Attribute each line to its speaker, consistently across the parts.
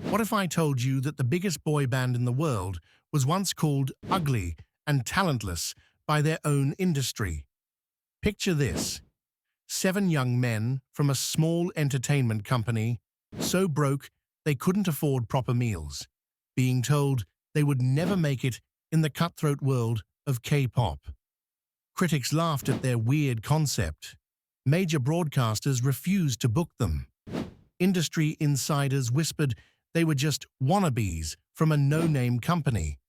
Speaker 1: What if I told you that the biggest boy band in the world was once called ugly and talentless by their own industry? Picture this: 7 young men from a small entertainment company, so broke they couldn't afford proper meals, being told they would never make it in the cutthroat world of K-pop. Critics laughed at their weird concept. Major broadcasters refused to book them. Industry insiders whispered they were just wannabes from a no-name company.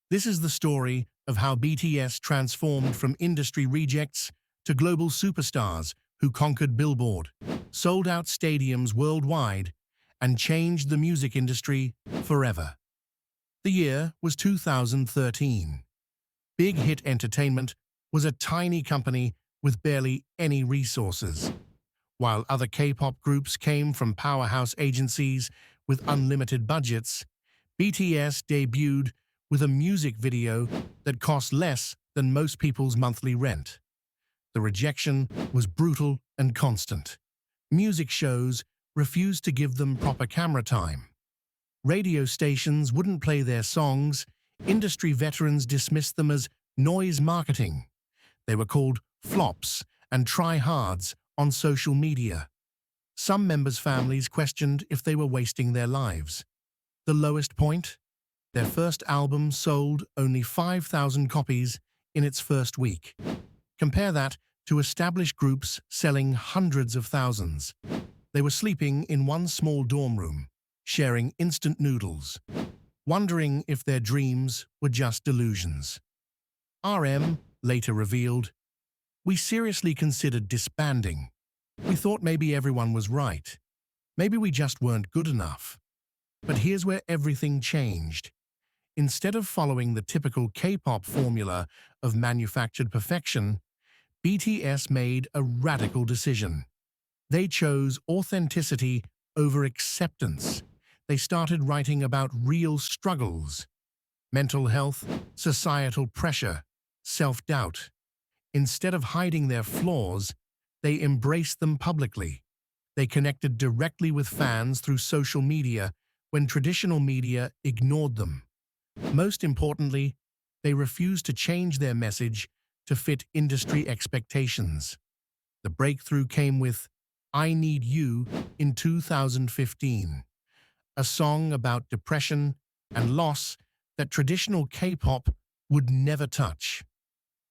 Speaker 1: This is the story of how BTS transformed from industry rejects to global superstars who conquered Billboard, sold out stadiums worldwide, and changed the music industry forever. The year was 2013. Big Hit Entertainment was a tiny company with barely any resources. While other K-pop groups came from powerhouse agencies with unlimited budgets, BTS debuted with a music video that cost less than most people's monthly rent. The rejection was brutal and constant. Music shows refused to give them proper camera time. Radio stations wouldn't play their songs. Industry veterans dismissed them as noise marketing. They were called flops and try-hards on social media. Some members' families questioned if they were wasting their lives. The lowest point? Their first album sold only 5,000 copies in its first week. Compare that to established groups selling hundreds of thousands. They were sleeping in one small dorm room, sharing instant noodles, wondering if their dreams were just delusions. RM later revealed, "We seriously considered disbanding. We thought maybe everyone was right. Maybe we just weren't good enough." But here's where everything changed. Instead of following the typical K-pop formula of manufactured perfection, BTS made a radical decision. They chose authenticity over acceptance. They started writing about real struggles: mental health, societal pressure, self-doubt. Instead of hiding their flaws, they embraced them publicly. They connected directly with fans through social media when traditional media ignored them. Most importantly, they refused to change their message to fit industry expectations. The breakthrough came with "I Need You" in 2015, a song about depression and loss that traditional K-pop would never touch.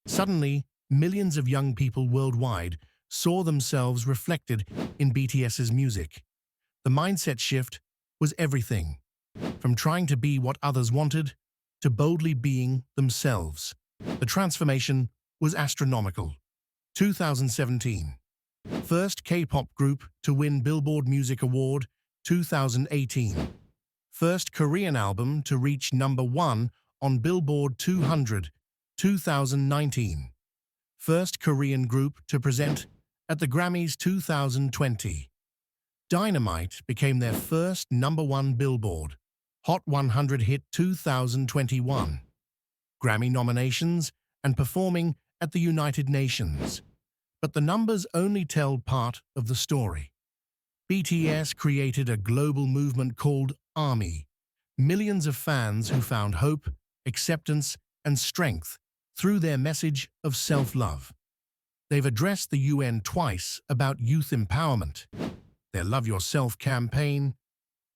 Speaker 1: Suddenly, millions of young people worldwide saw themselves reflected in BTS's music. The mindset shift was everything, from trying to be what others wanted to boldly being themselves. The transformation was astronomical. 2017. First K-pop group to win Billboard Music Award. 2018. First Korean album to reach #1 on Billboard 200. 2019. First Korean group to present at the Grammys 2020. Dynamite became their first #1 Billboard Hot 100 hit 2021. Grammy nominations and performing at the United Nations. But the numbers only tell part of the story. BTS created a global movement called ARMY, millions of fans who found hope, acceptance, and strength through their message of self-love. They've addressed the UN twice about youth empowerment. Their Love Yourself campaign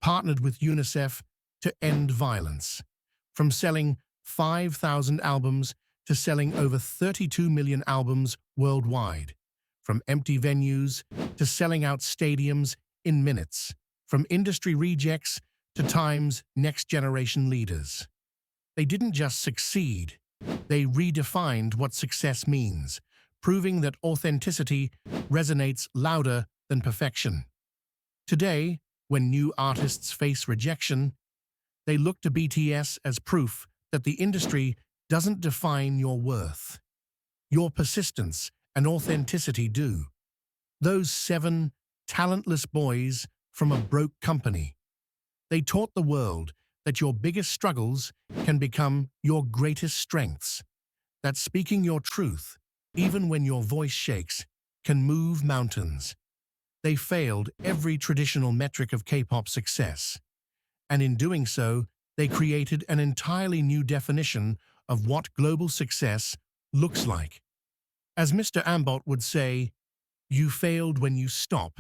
Speaker 1: partnered with UNICEF to end violence. From selling 5,000 albums to selling over 32 million albums worldwide. From empty venues to selling out stadiums in minutes. From industry rejects to Time's next-generation leaders. They didn't just succeed, they redefined what success means, proving that authenticity resonates louder than perfection. Today, when new artists face rejection, they look to BTS as proof that the industry doesn't define your worth. Your persistence and authenticity do. Those 7 talentless boys from a broke company. They taught the world that your biggest struggles can become your greatest strengths. That speaking your truth, even when your voice shakes, can move mountains. They failed every traditional metric of K-pop success. and in doing so, they created an entirely new definition of what global success looks like. As Mr. Ambot would say, you failed when you stop.